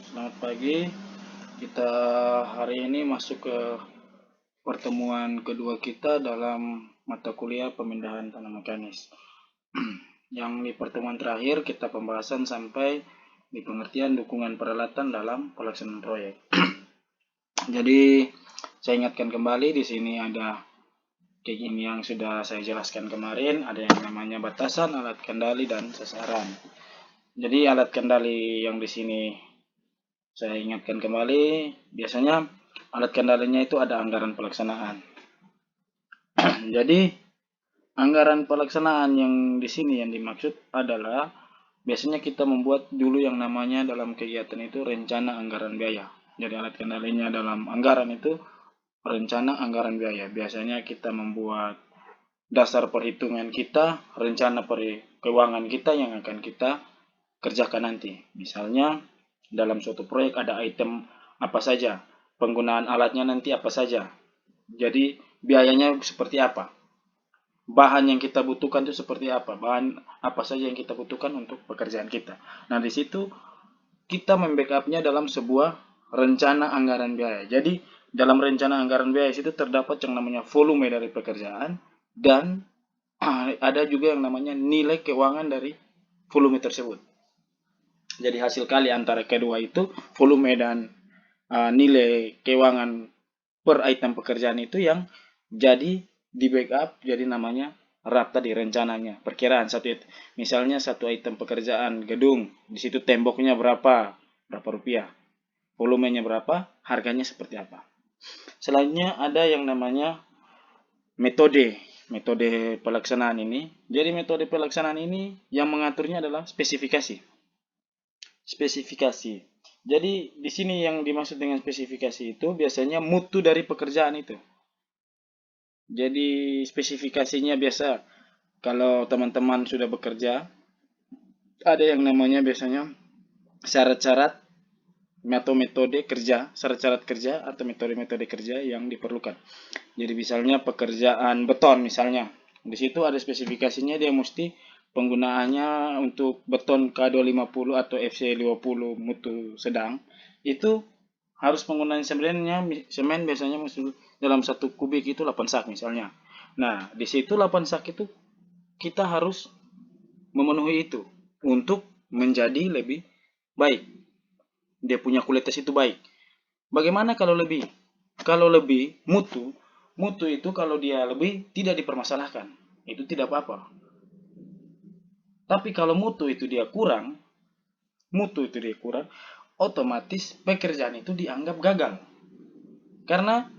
Selamat pagi. Kita hari ini masuk ke pertemuan kedua kita dalam mata kuliah pemindahan tanah mekanis. Yang di pertemuan terakhir kita pembahasan sampai di pengertian dukungan peralatan dalam pelaksanaan proyek. Jadi saya ingatkan kembali di sini ada kayak gini yang sudah saya jelaskan kemarin, ada yang namanya batasan, alat kendali, dan sasaran. Jadi alat kendali yang di sini saya ingatkan kembali, biasanya alat kendalinya itu ada anggaran pelaksanaan. Jadi anggaran pelaksanaan yang di sini yang dimaksud adalah biasanya kita membuat dulu yang namanya dalam kegiatan itu rencana anggaran biaya. Jadi alat kendalinya dalam anggaran itu rencana anggaran biaya. Biasanya kita membuat dasar perhitungan kita, rencana keuangan kita yang akan kita kerjakan nanti. Misalnya dalam suatu proyek ada item apa saja, penggunaan alatnya nanti apa saja, jadi biayanya seperti apa, bahan yang kita butuhkan itu seperti apa, bahan apa saja yang kita butuhkan untuk pekerjaan kita. Nah di situ kita membackupnya dalam sebuah rencana anggaran biaya. Jadi dalam rencana anggaran biaya itu terdapat yang namanya volume dari pekerjaan dan ada juga yang namanya nilai keuangan dari volume tersebut. Jadi hasil kali antara kedua itu volume dan nilai keuangan per item pekerjaan itu yang jadi di backup, jadi namanya RAP tadi, rencananya perkiraan misalnya satu item pekerjaan gedung, di situ temboknya berapa rupiah, volumenya berapa, harganya seperti apa. Selanjutnya ada yang namanya metode pelaksanaan ini. Jadi metode pelaksanaan ini yang mengaturnya adalah spesifikasi. Jadi di sini yang dimaksud dengan spesifikasi itu biasanya mutu dari pekerjaan itu. Jadi spesifikasinya biasa kalau teman-teman sudah bekerja ada yang namanya biasanya syarat-syarat atau metode kerja, syarat-syarat kerja atau metode-metode kerja yang diperlukan. Jadi misalnya pekerjaan beton misalnya, di situ ada spesifikasinya, dia mesti penggunaannya untuk beton K250 atau FC50 mutu sedang itu harus penggunaan semen biasanya mesti dalam satu kubik itu 8 sak misalnya. Nah, di situ 8 sak itu kita harus memenuhi itu untuk menjadi lebih baik. Dia punya kualitas itu baik. Bagaimana kalau lebih? Kalau lebih mutu itu kalau dia lebih tidak dipermasalahkan. Itu tidak apa-apa. Tapi kalau mutu itu dia kurang, otomatis pekerjaan itu dianggap gagal. Karena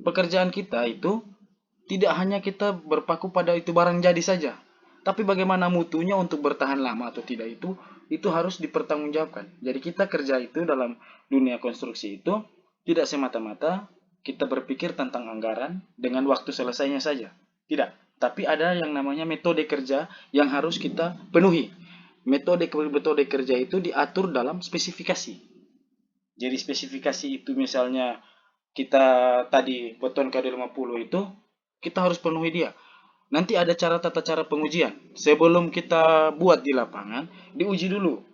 pekerjaan kita itu tidak hanya kita berpaku pada itu barang jadi saja, tapi bagaimana mutunya untuk bertahan lama atau tidak itu harus dipertanggungjawabkan. Jadi kita kerja itu dalam dunia konstruksi itu tidak semata-mata kita berpikir tentang anggaran dengan waktu selesainya saja. Tidak, tapi ada yang namanya metode kerja yang harus kita penuhi. Metode kerja itu diatur dalam spesifikasi. Jadi spesifikasi itu misalnya kita tadi beton KD50 itu kita harus penuhi dia. Nanti ada tata cara pengujian. Sebelum kita buat di lapangan, diuji dulu.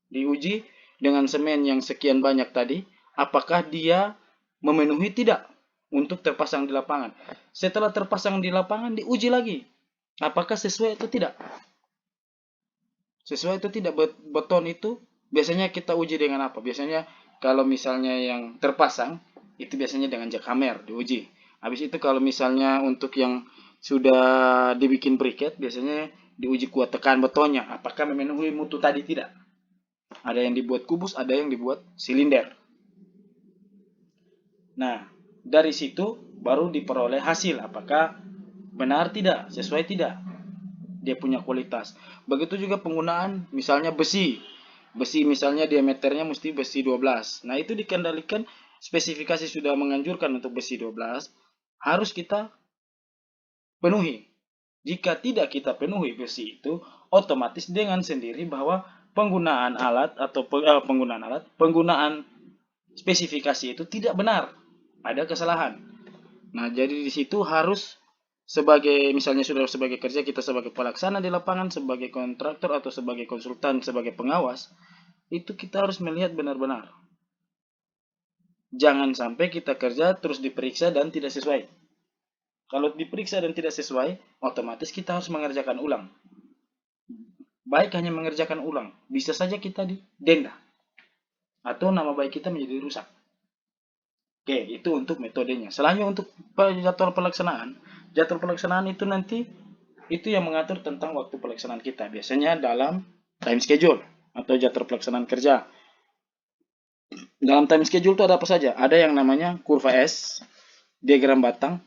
Diuji dengan semen yang sekian banyak tadi, apakah dia memenuhi tidak untuk terpasang di lapangan. Setelah terpasang di lapangan, diuji lagi. Apakah sesuai atau tidak. Sesuai atau tidak beton itu, biasanya kita uji dengan apa? Biasanya kalau misalnya yang terpasang, itu biasanya dengan jackhammer diuji. Habis itu kalau misalnya untuk yang sudah dibikin briket, biasanya diuji kuat tekan betonnya, apakah memenuhi mutu tadi tidak. Ada yang dibuat kubus, ada yang dibuat silinder. Nah, dari situ baru diperoleh hasil, apakah benar tidak, sesuai tidak dia punya kualitas. Begitu juga penggunaan misalnya besi. Besi misalnya diameternya mesti besi 12. Nah, itu dikendalikan spesifikasi sudah menganjurkan untuk besi 12 harus kita penuhi. Jika tidak kita penuhi besi itu, otomatis dengan sendiri bahwa penggunaan penggunaan spesifikasi itu tidak benar. Ada kesalahan. Nah, jadi di situ harus sebagai misalnya sudah sebagai kerja kita sebagai pelaksana di lapangan, sebagai kontraktor atau sebagai konsultan, sebagai pengawas, itu kita harus melihat benar-benar. Jangan sampai kita kerja terus diperiksa dan tidak sesuai. Kalau diperiksa dan tidak sesuai, otomatis kita harus mengerjakan ulang. Baik hanya mengerjakan ulang, bisa saja kita didenda atau nama baik kita menjadi rusak. Oke, itu untuk metodenya. Selanjutnya untuk jadwal pelaksanaan. Jadwal pelaksanaan itu nanti itu yang mengatur tentang waktu pelaksanaan kita. Biasanya dalam time schedule atau jadwal pelaksanaan kerja. Dalam time schedule itu ada apa saja? Ada yang namanya kurva S, diagram batang,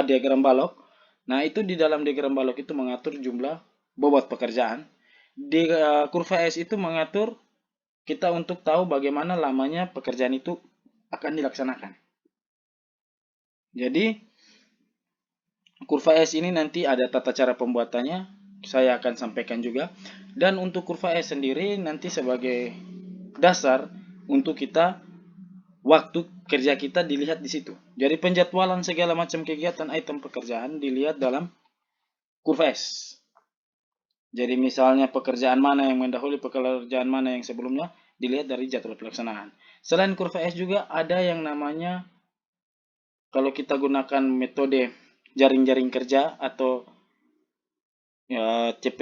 diagram balok. Nah, itu di dalam diagram balok itu mengatur jumlah bobot pekerjaan. Di kurva S itu mengatur kita untuk tahu bagaimana lamanya pekerjaan itu akan dilaksanakan. Jadi, kurva S ini nanti ada tata cara pembuatannya, saya akan sampaikan juga. Dan untuk kurva S sendiri nanti sebagai dasar untuk kita waktu kerja kita dilihat di situ. Jadi penjadwalan segala macam kegiatan item pekerjaan dilihat dalam kurva S. Jadi misalnya pekerjaan mana yang mendahului pekerjaan mana yang sebelumnya dilihat dari jadwal pelaksanaan. Selain kurva S juga ada yang namanya kalau kita gunakan metode jaring-jaring kerja atau CP,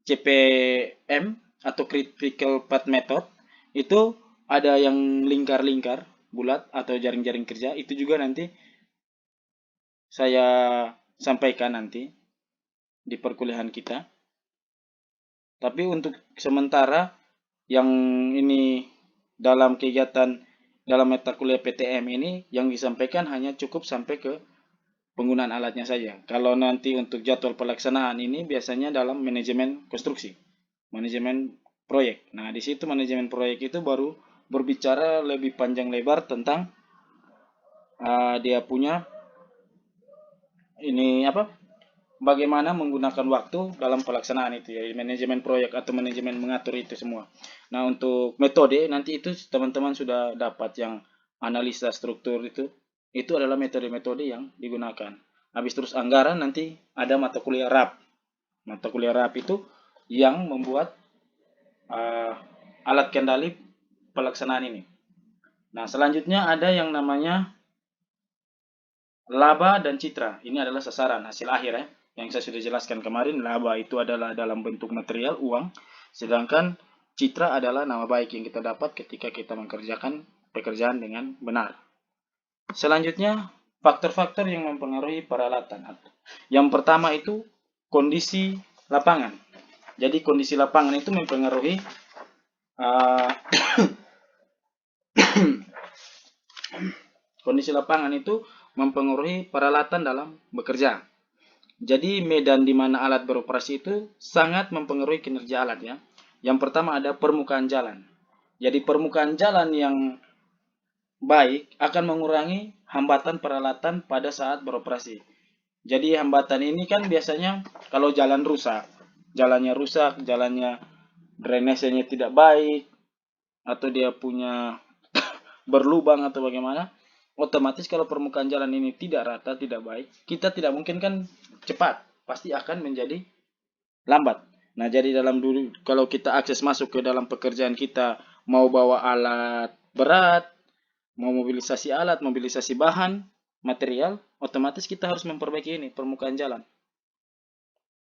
CPM atau Critical Path Method, itu ada yang lingkar-lingkar bulat atau jaring-jaring kerja. Itu juga nanti saya sampaikan nanti di perkuliahan kita. Tapi untuk sementara yang ini dalam kegiatan dalam mata kuliah PTM ini yang disampaikan hanya cukup sampai ke penggunaan alatnya saja. Kalau nanti untuk jadwal pelaksanaan ini biasanya dalam manajemen konstruksi, manajemen proyek. Nah, di situ manajemen proyek itu baru berbicara lebih panjang lebar tentang dia punya ini apa? Bagaimana menggunakan waktu dalam pelaksanaan itu ya, manajemen proyek atau manajemen mengatur itu semua. Nah, untuk metode nanti itu teman-teman sudah dapat yang analisa struktur itu adalah metode-metode yang digunakan. Habis terus anggaran nanti ada mata kuliah RAP. Mata kuliah RAP itu yang membuat alat kendali pelaksanaan ini. Nah, selanjutnya ada yang namanya laba dan citra. Ini adalah sasaran hasil akhir ya. Yang saya sudah jelaskan kemarin, laba itu adalah dalam bentuk material, uang. Sedangkan citra adalah nama baik yang kita dapat ketika kita mengerjakan pekerjaan dengan benar. Selanjutnya, faktor-faktor yang mempengaruhi peralatan. Yang pertama itu kondisi lapangan. Jadi kondisi lapangan itu mempengaruhi kondisi lapangan itu mempengaruhi peralatan dalam bekerja. Jadi medan di mana alat beroperasi itu sangat mempengaruhi kinerja alat ya. Yang pertama ada permukaan jalan. Jadi permukaan jalan yang baik akan mengurangi hambatan peralatan pada saat beroperasi. Jadi hambatan ini kan biasanya kalau jalan rusak, jalannya drainasenya tidak baik, atau dia punya berlubang atau bagaimana, otomatis kalau permukaan jalan ini tidak rata, tidak baik, kita tidak mungkin kan cepat, pasti akan menjadi lambat. Nah, jadi dalam dulu kalau kita akses masuk ke dalam pekerjaan kita, mau bawa alat berat, mau mobilisasi alat, mobilisasi bahan, material, otomatis kita harus memperbaiki ini permukaan jalan.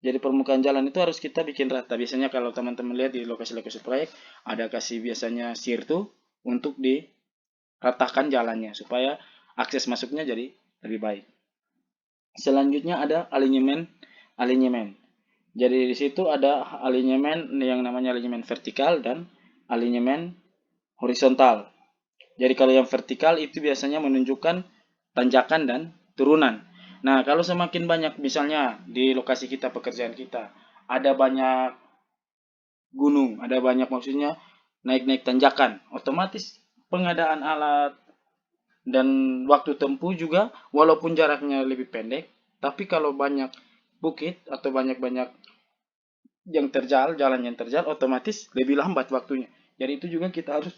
Jadi permukaan jalan itu harus kita bikin rata. Biasanya kalau teman-teman lihat di lokasi-lokasi proyek, ada kasih biasanya sirtu untuk diratakan jalannya supaya akses masuknya jadi lebih baik. Selanjutnya ada alinyemen. Jadi di situ ada alinyemen yang namanya alinyemen vertikal dan alinyemen horizontal. Jadi kalau yang vertikal itu biasanya menunjukkan tanjakan dan turunan. Nah, kalau semakin banyak misalnya di lokasi kita, pekerjaan kita, ada banyak gunung, ada banyak maksudnya naik-naik tanjakan, otomatis pengadaan alat dan waktu tempuh juga walaupun jaraknya lebih pendek, tapi kalau banyak bukit atau banyak-banyak yang terjal, jalan yang terjal, otomatis lebih lambat waktunya. Jadi itu juga kita harus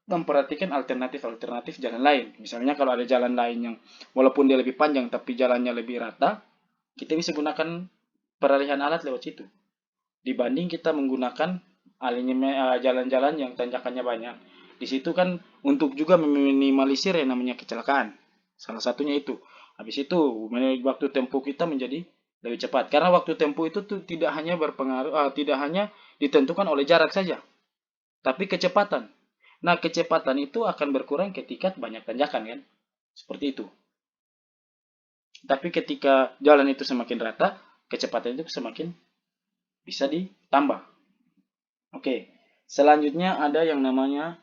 memperhatikan alternatif-alternatif jalan lain. Misalnya kalau ada jalan lain yang walaupun dia lebih panjang tapi jalannya lebih rata, kita bisa gunakan peralihan alat lewat situ. Dibanding kita menggunakan jalan-jalan yang tanjakannya banyak. Di situ kan untuk juga meminimalisir yang namanya kecelakaan. Salah satunya itu. Habis itu waktu tempuh kita menjadi lebih cepat. Karena waktu tempuh itu tuh tidak hanya berpengaruh, tidak hanya ditentukan oleh jarak saja, tapi kecepatan. Nah, kecepatan itu akan berkurang ketika banyak tanjakan kan? Seperti itu. Tapi ketika jalan itu semakin rata, kecepatan itu semakin bisa ditambah. Oke. Selanjutnya ada yang namanya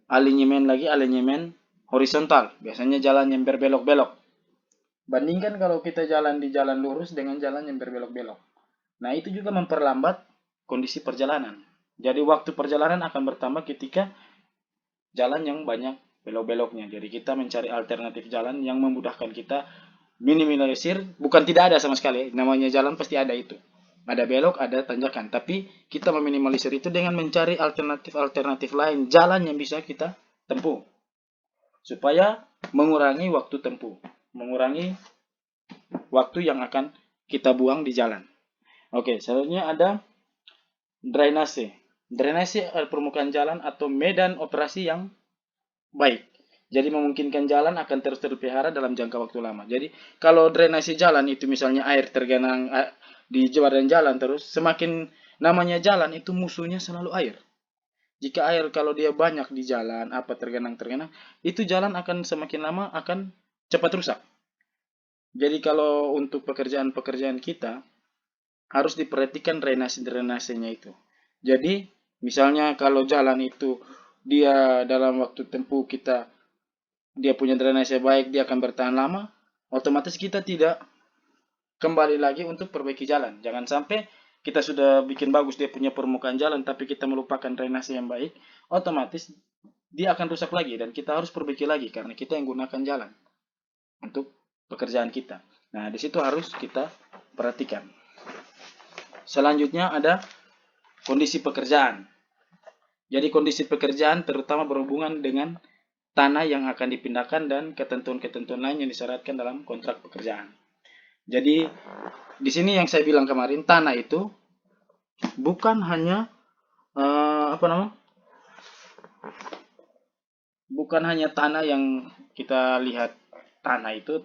alinyemen horizontal. Biasanya jalan yang berbelok-belok. Bandingkan kalau kita jalan di jalan lurus dengan jalan yang berbelok-belok. Nah, itu juga memperlambat kondisi perjalanan. Jadi waktu perjalanan akan bertambah ketika jalan yang banyak belok-beloknya. Jadi kita mencari alternatif jalan yang memudahkan kita minimalisir, bukan tidak ada sama sekali. Namanya jalan pasti ada itu. Ada belok, ada tanjakan. Tapi kita meminimalisir itu dengan mencari alternatif-alternatif lain, jalan yang bisa kita tempuh. Supaya mengurangi waktu tempuh. Mengurangi waktu yang akan kita buang di jalan. Oke, selanjutnya ada drainase. Drainase adalah permukaan jalan atau medan operasi yang baik. Jadi memungkinkan jalan akan terus terpelihara dalam jangka waktu lama. Jadi kalau drainase jalan itu misalnya air tergenang di badan jalan terus, semakin namanya jalan itu musuhnya selalu air. Jika air kalau dia banyak di jalan, tergenang, itu jalan akan semakin lama akan cepat rusak. Jadi kalau untuk pekerjaan-pekerjaan kita, harus diperhatikan drainase-drainasenya itu. Jadi misalnya kalau jalan itu dia dalam waktu tempuh dia punya drainase baik, dia akan bertahan lama, otomatis kita tidak kembali lagi untuk perbaiki jalan. Jangan sampai kita sudah bikin bagus dia punya permukaan jalan, tapi kita melupakan drainase yang baik, otomatis dia akan rusak lagi dan kita harus perbaiki lagi karena kita yang gunakan jalan untuk pekerjaan kita. Nah, di situ harus kita perhatikan. Selanjutnya ada kondisi pekerjaan. Jadi kondisi pekerjaan terutama berhubungan dengan tanah yang akan dipindahkan dan ketentuan-ketentuan lain yang disyaratkan dalam kontrak pekerjaan. Jadi di sini yang saya bilang kemarin, tanah itu bukan hanya bukan hanya tanah yang kita lihat tanah itu,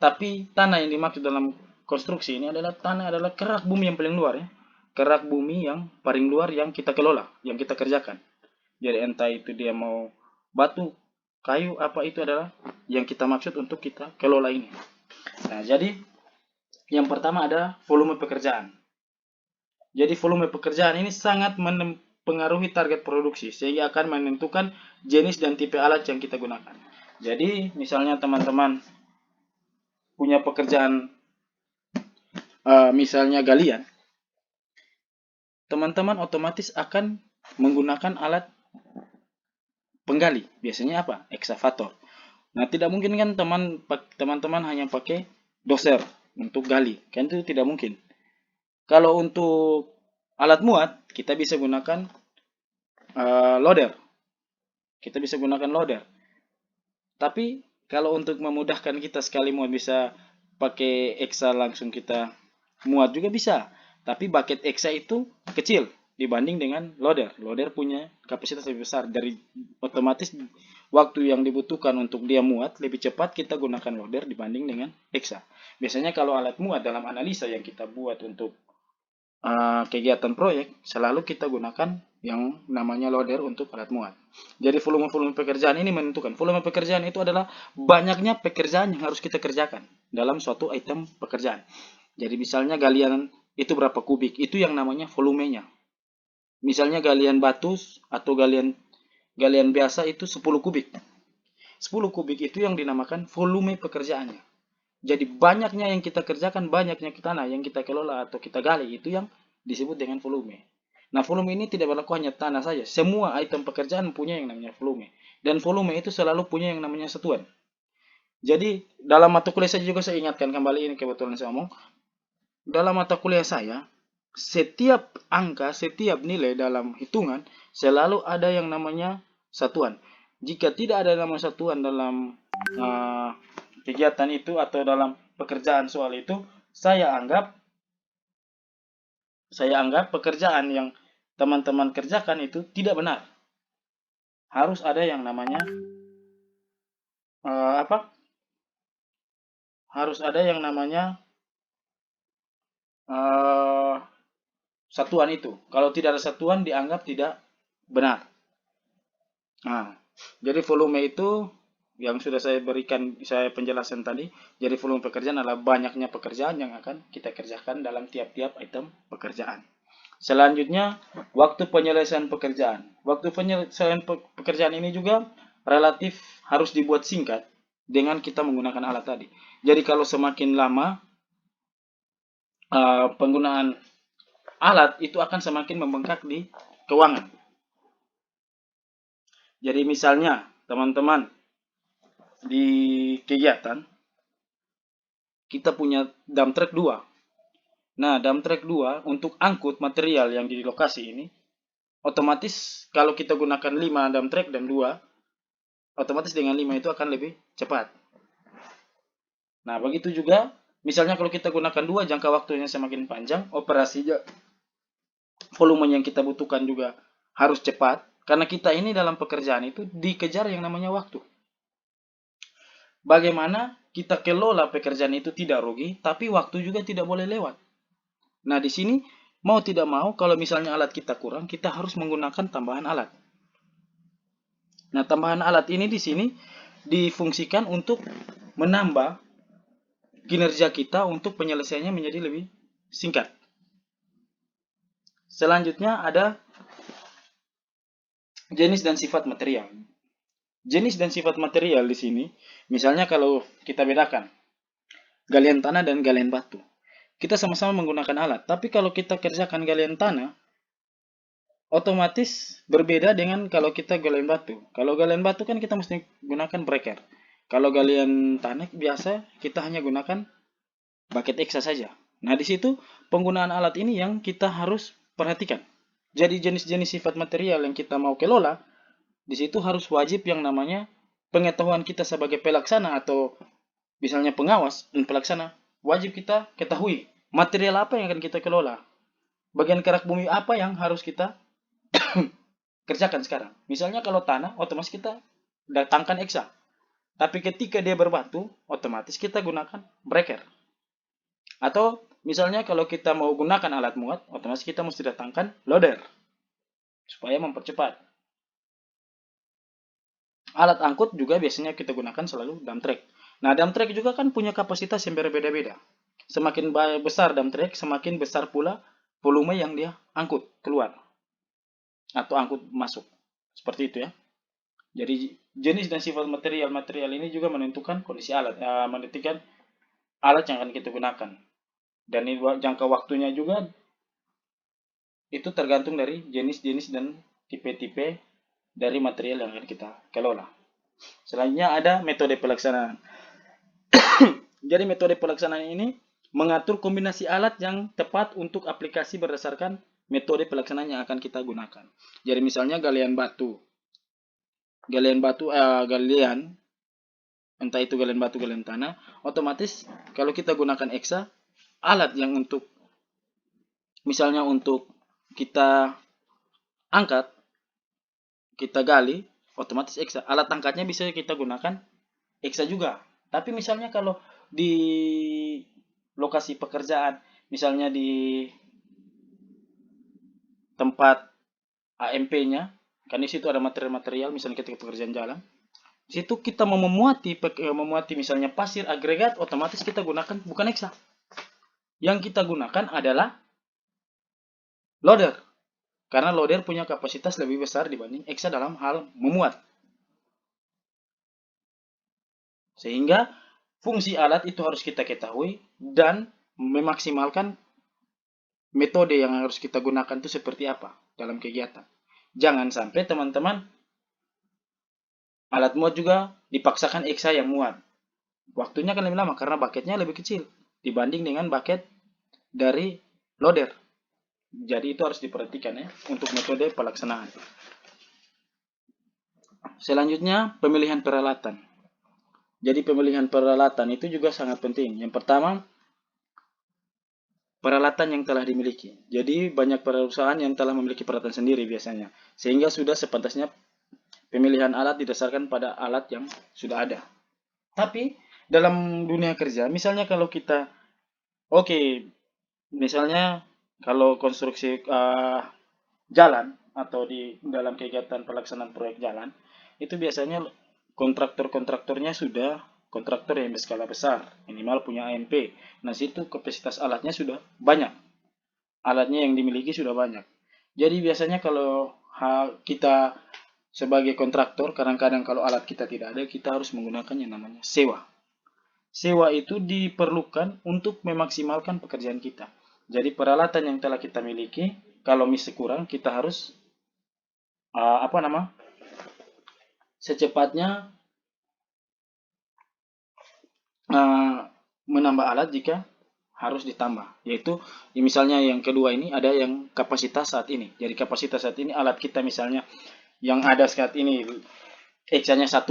tapi tanah yang dimaksud dalam konstruksi ini adalah kerak bumi yang paling luar ya. Kerak bumi yang paling luar yang kita kelola, yang kita kerjakan. Jadi entah itu dia mau batu, kayu, apa itu adalah yang kita maksud untuk kita kelola ini. Nah, jadi yang pertama ada volume pekerjaan. Jadi volume pekerjaan ini sangat mempengaruhi target produksi sehingga akan menentukan jenis dan tipe alat yang kita gunakan. Jadi misalnya teman-teman punya pekerjaan misalnya galian, teman-teman otomatis akan menggunakan alat penggali. Biasanya apa? Eksavator. Nah, tidak mungkin kan teman-teman hanya pakai doser untuk gali. Kan itu tidak mungkin. Kalau untuk alat muat, kita bisa gunakan loader. Kita bisa gunakan loader. Tapi kalau untuk memudahkan kita sekali muat bisa pakai eksa langsung kita muat juga bisa. Tapi bucket eksa itu kecil dibanding dengan loader. Loader punya kapasitas lebih besar. Dari otomatis waktu yang dibutuhkan untuk dia muat lebih cepat kita gunakan loader dibanding dengan eksa. Biasanya kalau alat muat dalam analisa yang kita buat untuk kegiatan proyek, selalu kita gunakan yang namanya loader untuk alat muat. Jadi volume-volume pekerjaan ini menentukan. Volume pekerjaan itu adalah banyaknya pekerjaan yang harus kita kerjakan dalam suatu item pekerjaan. Jadi misalnya galian itu berapa kubik, itu yang namanya volumenya. Misalnya galian batu atau galian biasa itu 10 kubik. 10 kubik itu yang dinamakan volume pekerjaannya. Jadi banyaknya yang kita kerjakan, banyaknya tanah yang kita kelola atau kita gali, itu yang disebut dengan volume. Nah, volume ini tidak berlaku hanya tanah saja. Semua item pekerjaan punya yang namanya volume. Dan volume itu selalu punya yang namanya satuan. Jadi, dalam mata kuliah saya juga saya ingatkan kembali, ini kebetulan saya ngomong. Dalam mata kuliah saya, setiap angka, setiap nilai dalam hitungan, selalu ada yang namanya satuan. Jika tidak ada nama satuan dalam kegiatan itu atau dalam pekerjaan soal itu, saya anggap pekerjaan yang teman-teman kerjakan itu tidak benar. Harus ada yang namanya apa? Harus ada yang namanya satuan itu. Kalau tidak ada satuan dianggap tidak benar. Nah, jadi volume itu yang sudah saya berikan saya penjelasan tadi. Jadi volume pekerjaan adalah banyaknya pekerjaan yang akan kita kerjakan dalam tiap-tiap item pekerjaan. Selanjutnya, waktu penyelesaian pekerjaan. Waktu penyelesaian pekerjaan ini juga relatif harus dibuat singkat dengan kita menggunakan alat tadi. Jadi kalau semakin lama penggunaan alat itu akan semakin membengkak di keuangan. Jadi misalnya teman-teman di kegiatan kita punya dump truck 2. Nah, dump truck 2 untuk angkut material yang di lokasi ini otomatis kalau kita gunakan 5 dump truck dan 2, otomatis dengan 5 itu akan lebih cepat. Nah, begitu juga misalnya kalau kita gunakan 2, jangka waktunya semakin panjang, operasinya volume yang kita butuhkan juga harus cepat karena kita ini dalam pekerjaan itu dikejar yang namanya waktu. Bagaimana kita kelola pekerjaan itu tidak rugi, tapi waktu juga tidak boleh lewat. Nah, di sini mau tidak mau, kalau misalnya alat kita kurang, kita harus menggunakan tambahan alat. Nah, tambahan alat ini di sini difungsikan untuk menambah kinerja kita untuk penyelesaiannya menjadi lebih singkat. Selanjutnya ada jenis dan sifat material. Jenis dan sifat material di sini, misalnya kalau kita bedakan galian tanah dan galian batu. Kita sama-sama menggunakan alat, tapi kalau kita kerjakan galian tanah, otomatis berbeda dengan kalau kita galian batu. Kalau galian batu kan kita mesti gunakan breaker. Kalau galian tanah biasa kita hanya gunakan bucket X saja. Nah, di situ penggunaan alat ini yang kita harus perhatikan. Jadi jenis-jenis sifat material yang kita mau kelola, di situ harus wajib yang namanya pengetahuan kita sebagai pelaksana atau misalnya pengawas dan pelaksana, wajib kita ketahui material apa yang akan kita kelola. Bagian kerak bumi apa yang harus kita kerjakan sekarang. Misalnya kalau tanah, otomatis kita datangkan eksa. Tapi ketika dia berbatu, otomatis kita gunakan breaker. Atau misalnya kalau kita mau gunakan alat muat, otomatis kita mesti datangkan loader. Supaya mempercepat. Alat angkut juga biasanya kita gunakan selalu dump truck. Nah, dump truck juga kan punya kapasitas yang berbeda-beda. Semakin besar dump truck, semakin besar pula volume yang dia angkut keluar. Atau angkut masuk. Seperti itu ya. Jadi jenis dan sifat material ini juga menentukan kondisi alat. Menentukan alat yang akan kita gunakan. Dan jangka waktunya juga itu tergantung dari jenis-jenis dan tipe-tipe dari material yang akan kita kelola. Selanjutnya ada metode pelaksanaan. Jadi metode pelaksanaan ini mengatur kombinasi alat yang tepat untuk aplikasi berdasarkan metode pelaksanaan yang akan kita gunakan. Jadi misalnya galian batu, entah itu galian batu, galian tanah, otomatis kalau kita gunakan eksa, alat yang untuk misalnya untuk kita angkat, kita gali, otomatis eksa. Alat angkatnya bisa kita gunakan eksa juga. Tapi misalnya kalau di lokasi pekerjaan, misalnya di tempat AMP-nya, kan di situ ada material-material, misalnya ketika pekerjaan jalan, di situ kita mau memuati misalnya pasir agregat, otomatis kita gunakan bukan eksa. Yang kita gunakan adalah loader. Karena loader punya kapasitas lebih besar dibanding eksa dalam hal memuat. Sehingga fungsi alat itu harus kita ketahui dan memaksimalkan metode yang harus kita gunakan itu seperti apa dalam kegiatan. Jangan sampai teman-teman alat muat juga dipaksakan eksa yang muat. Waktunya akan lebih lama karena bucketnya lebih kecil dibanding dengan bucket dari loader. Jadi itu harus diperhatikan ya untuk metode pelaksanaan. Selanjutnya pemilihan peralatan. Jadi pemilihan peralatan itu juga sangat penting. Yang pertama, peralatan yang telah dimiliki. Jadi banyak perusahaan yang telah memiliki peralatan sendiri biasanya, sehingga sudah sepantasnya pemilihan alat didasarkan pada alat yang sudah ada. Tapi dalam dunia kerja, misalnya kalau kita, oke, misalnya kalau konstruksi jalan atau di dalam kegiatan pelaksanaan proyek jalan, itu biasanya kontraktornya sudah kontraktor yang berskala besar, minimal punya AMP. Nah, situ kapasitas alatnya sudah banyak. Alatnya yang dimiliki sudah banyak. Jadi biasanya kalau kita sebagai kontraktor, kadang-kadang kalau alat kita tidak ada, kita harus menggunakan yang namanya sewa. Sewa itu diperlukan untuk memaksimalkan pekerjaan kita. Jadi peralatan yang telah kita miliki, kalau misalnya kurang, kita harus secepatnya menambah alat jika harus ditambah. Yaitu misalnya yang kedua ini ada yang kapasitas saat ini. Jadi kapasitas saat ini alat kita misalnya yang ada saat ini X-nya 1.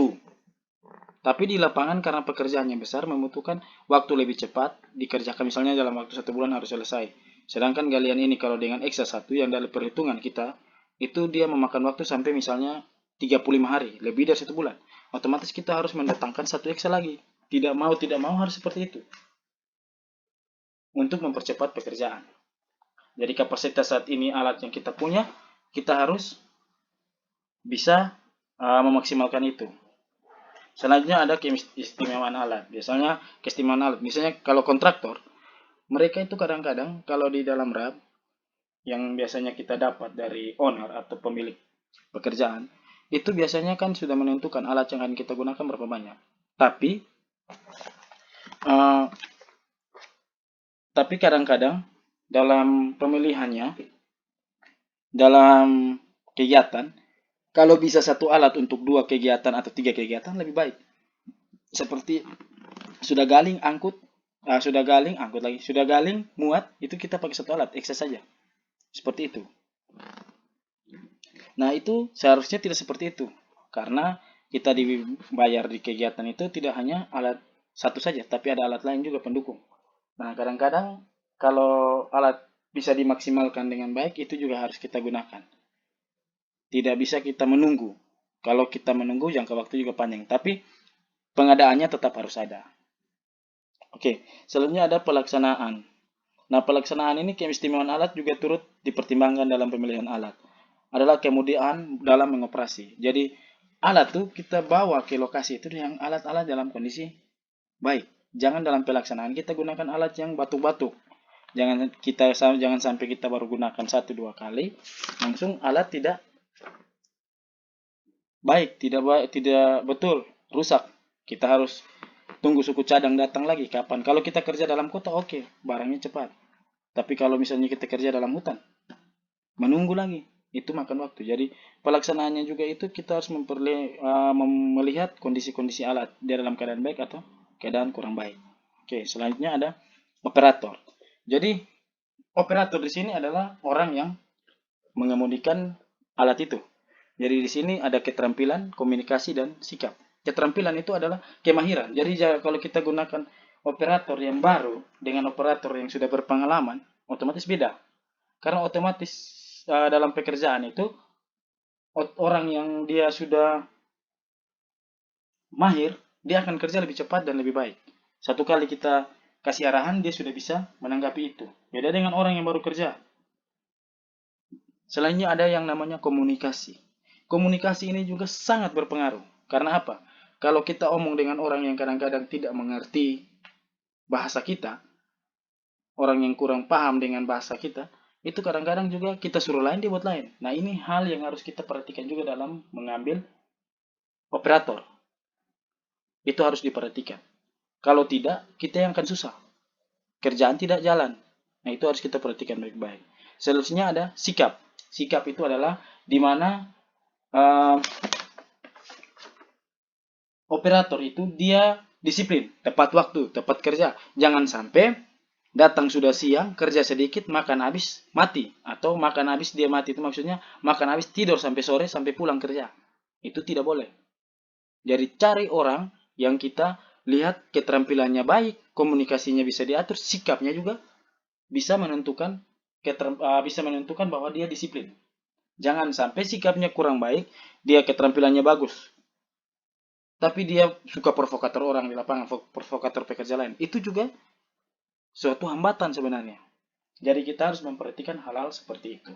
Tapi di lapangan karena pekerjaannya besar membutuhkan waktu lebih cepat dikerjakan, misalnya dalam waktu 1 bulan harus selesai. Sedangkan galian ini kalau dengan X1 yang dalam perhitungan kita itu dia memakan waktu sampai misalnya 35 hari, lebih dari 1 bulan. Otomatis kita harus mendatangkan 1 X lagi. Tidak mau harus seperti itu. Untuk mempercepat pekerjaan. Jadi kapasitas saat ini alat yang kita punya, kita harus bisa memaksimalkan itu. Selanjutnya ada keistimewaan alat. Biasanya keistimewaan alat. Misalnya kalau kontraktor, mereka itu kadang-kadang kalau di dalam RAP yang biasanya kita dapat dari owner atau pemilik pekerjaan, itu biasanya kan sudah menentukan alat yang akan kita gunakan berapa banyak. Tapi kadang-kadang dalam pemilihannya, dalam kegiatan, kalau bisa 1 alat untuk 2 kegiatan atau 3 kegiatan lebih baik. Seperti sudah galing angkut lagi, sudah galing muat, itu kita pakai 1 alat X saja. Seperti itu. Nah, itu seharusnya tidak seperti itu. Karena kita dibayar di kegiatan itu tidak hanya alat 1 saja, tapi ada alat lain juga pendukung. Nah, kadang-kadang kalau alat bisa dimaksimalkan dengan baik, itu juga harus kita gunakan. Tidak bisa kita menunggu. Kalau kita menunggu, jangka waktu juga panjang. Tapi pengadaannya tetap harus ada. Oke, selanjutnya ada pelaksanaan. Nah, pelaksanaan ini keistimewaan alat juga turut dipertimbangkan dalam pemilihan alat. Adalah kemudian dalam mengoperasi. Jadi, alat tuh kita bawa ke lokasi itu yang alat-alat dalam kondisi baik. Jangan dalam pelaksanaan kita gunakan alat yang batuk-batuk. Jangan sampai kita baru gunakan 1-2 kali, langsung alat tidak baik, tidak betul, rusak. Kita harus tunggu suku cadang datang lagi kapan. Kalau kita kerja dalam kota, oke, barangnya cepat. Tapi kalau misalnya kita kerja dalam hutan, menunggu lagi, itu makan waktu. Jadi pelaksanaannya juga itu kita harus melihat kondisi-kondisi alat dia dalam keadaan baik atau keadaan kurang baik. Oke, selanjutnya ada operator. Jadi operator di sini adalah orang yang mengemudikan alat itu. Jadi di sini ada keterampilan, komunikasi, dan sikap. Keterampilan itu adalah kemahiran. Jadi kalau kita gunakan operator yang baru dengan operator yang sudah berpengalaman, otomatis beda. Karena otomatis dalam pekerjaan itu, orang yang dia sudah mahir, dia akan kerja lebih cepat dan lebih baik. Satu kali kita kasih arahan, dia sudah bisa menanggapi itu. Beda dengan orang yang baru kerja. Selainnya ada yang namanya komunikasi. Komunikasi ini juga sangat berpengaruh. Karena apa? Kalau kita omong dengan orang yang kadang-kadang tidak mengerti bahasa kita, orang yang kurang paham dengan bahasa kita, itu kadang-kadang juga kita suruh lain, dia buat lain. Nah, ini hal yang harus kita perhatikan juga dalam mengambil operator. Itu harus diperhatikan. Kalau tidak, kita yang akan susah. Kerjaan tidak jalan. Nah, itu harus kita perhatikan baik-baik. Selanjutnya ada sikap. Sikap itu adalah di mana operator itu dia disiplin, tepat waktu, tepat kerja. Jangan sampai datang sudah siang, kerja sedikit, makan habis, mati. Atau makan habis dia mati, itu maksudnya makan habis tidur sampai sore, sampai pulang kerja. Itu tidak boleh. Jadi cari orang yang kita lihat keterampilannya baik, komunikasinya bisa diatur, sikapnya juga bisa menentukan bisa menentukan bahwa dia disiplin. Jangan sampai sikapnya kurang baik, dia keterampilannya bagus, tapi dia suka provokator orang di lapangan, provokator pekerja lain. Itu juga suatu hambatan sebenarnya. Jadi kita harus memperhatikan hal-hal seperti itu.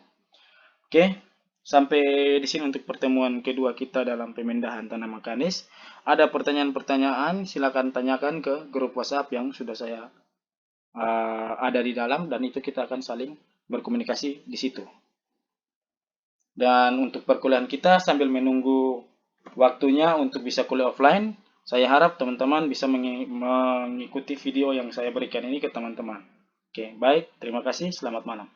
Oke, sampai di sini untuk pertemuan kedua kita dalam pemindahan tanah mekanis. Ada pertanyaan-pertanyaan, silakan tanyakan ke grup WhatsApp yang sudah saya ada di dalam, dan itu kita akan saling berkomunikasi di situ. Dan untuk perkuliahan kita sambil menunggu waktunya untuk bisa kuliah offline, saya harap teman-teman bisa mengikuti video yang saya berikan ini ke teman-teman. Oke, baik. Terima kasih. Selamat malam.